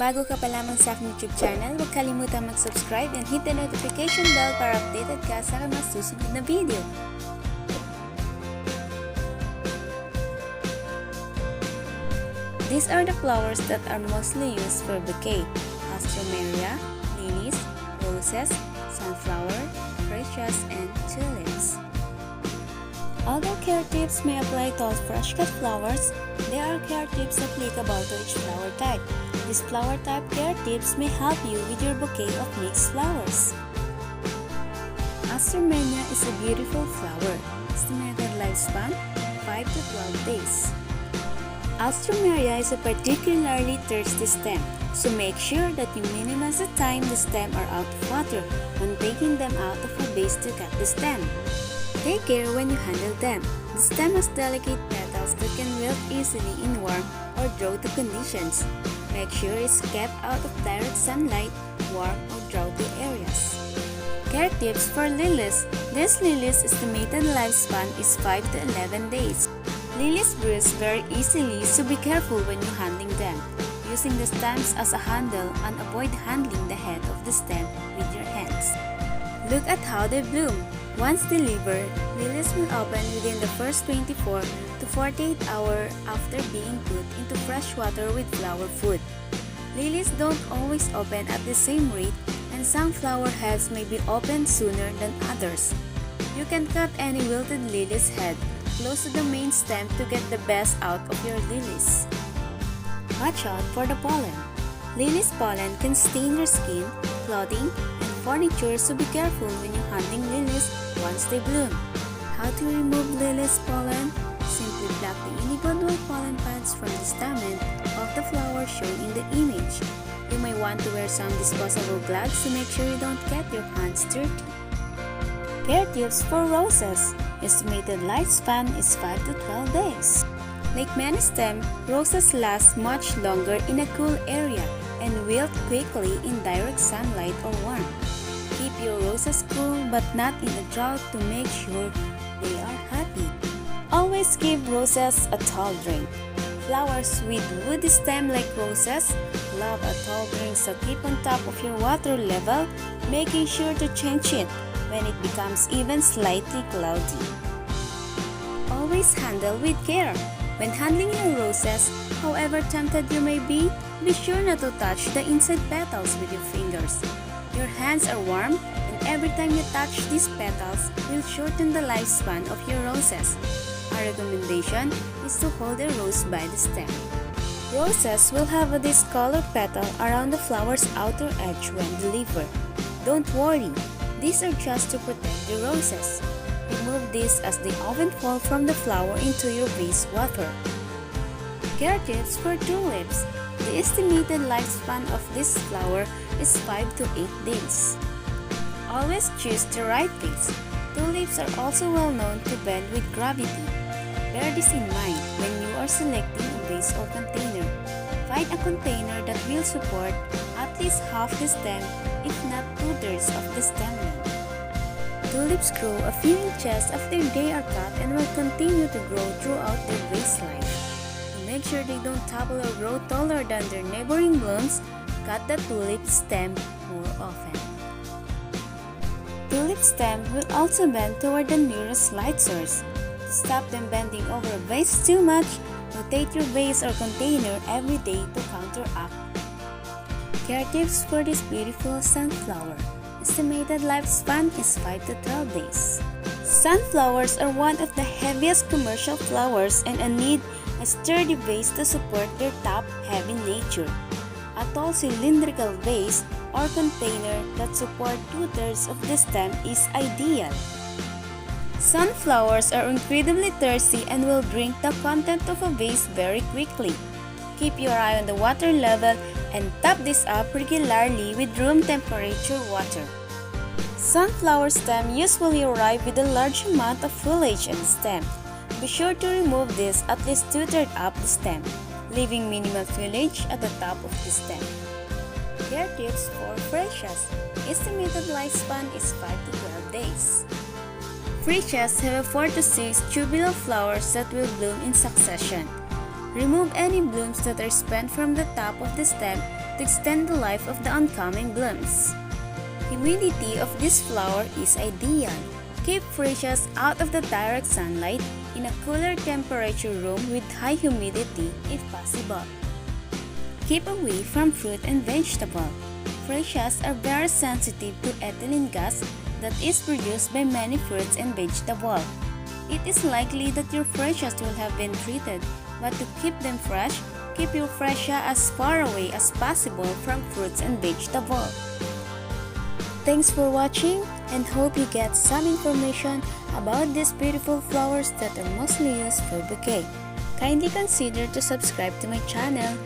bago ka pa lamang sa aking YouTube channel, huwag kalimutang mag-subscribe and hit the notification bell para updated ka sa aking mga susunod na video. These are the flowers that are mostly used for bouquet: alstroemeria, lilies, roses, sunflower, freesias, and tulips. Although care tips may apply to all fresh cut flowers, there are care tips applicable to each flower type. These flower type care tips may help you with your bouquet of mixed flowers. Alstroemeria is a beautiful flower. Estimated lifespan 5 to 12 days. Alstroemeria is a particularly thirsty stem, so make sure that you minimize the time the stem are out of water when taking them out of a vase to cut the stem. Take care when you handle them. The stem has delicate petals that can wilt easily in warm or droughty conditions. Make sure it's kept out of direct sunlight, warm or droughty areas. Care tips for lilies. This lily's estimated lifespan is 5 to 11 days. Lilies bruise very easily, so be careful when you're handling them, using the stems as a handle and avoid handling the head of the stem with your hands. Look at how they bloom. Once delivered, lilies will open within the first 24 to 48 hours after being put into fresh water with flower food. Lilies don't always open at the same rate, and some flower heads may be opened sooner than others. You can cut any wilted lily's head close to the main stem to get the best out of your lilies. Watch out for the pollen. Lily's pollen can stain your skin, clothing, and furniture, so be careful when you're handling lilies once they bloom. How to remove lilies pollen? Simply pluck the individual pollen pads from the stamen of the flower shown in the image. You may want to wear some disposable gloves to make sure you don't get your hands dirty. Care tips for roses. Estimated lifespan is 5 to 12 days. Like many stems, roses last much longer in a cool area and wilt quickly in direct sunlight or warmth. Keep your roses cool but not in a drought to make sure they are happy. Always give roses a tall drink. Flowers with woody stem like roses love a tall drink, so keep on top of your water level, making sure to change it when it becomes even slightly cloudy. Always handle with care. When handling your roses, however tempted you may be sure not to touch the inside petals with your fingers. Your hands are warm, and every time you touch these petals will shorten the lifespan of your roses. Our recommendation is to hold the rose by the stem. Roses will have a discolored petal around the flower's outer edge when delivered. Don't worry, these are just to protect the roses. Remove these as they often fall from the flower into your vase water. Care tips for tulips. The estimated lifespan of this flower is 5 to 8 days. Always choose the right vase. Tulips are also well known to bend with gravity. Bear this in mind when you are selecting a vase or container. Find a container that will support at least half the stem, if not 2/3 of the stem length. Tulips grow a few inches after they are cut and will continue to grow throughout their vase life. To make sure they don't topple or grow taller than their neighboring blooms, cut the tulip stem more often. Tulip stem will also bend toward the nearest light source. To stop them bending over a vase too much, rotate your vase or container every day to counteract. Care tips for this beautiful sunflower. Estimated lifespan is 5 to 12 days. Sunflowers are one of the heaviest commercial flowers and need a sturdy vase to support their top-heavy nature. A tall cylindrical vase or container that support 2/3 of the stem is ideal. Sunflowers are incredibly thirsty and will drink the content of a vase very quickly. Keep your eye on the water level and top this up regularly with room temperature water. Sunflower stem usually arrive with a large amount of foliage on the stem. Be sure to remove this at least 2/3 up the stem, leaving minimal foliage at the top of the stem. Care tips for freesias. Estimated lifespan is 5 to 12 days. Freesias have 4 to 6 tubular flowers that will bloom in succession. Remove any blooms that are spent from the top of the stem to to extend the life of the oncoming blooms. Humidity of this flower is ideal. Keep freesias out of the direct sunlight in a cooler temperature room with high humidity if possible. Keep away from fruit and vegetable. Freesias are very sensitive to ethylene gas that is produced by many fruits and vegetables. It is likely that your freesias will have been treated, but to keep them fresh, keep your freesia as far away as possible from fruits and vegetables. Thanks for watching and hope you get some information about these beautiful flowers that are mostly used for bouquet. Kindly consider to subscribe to my channel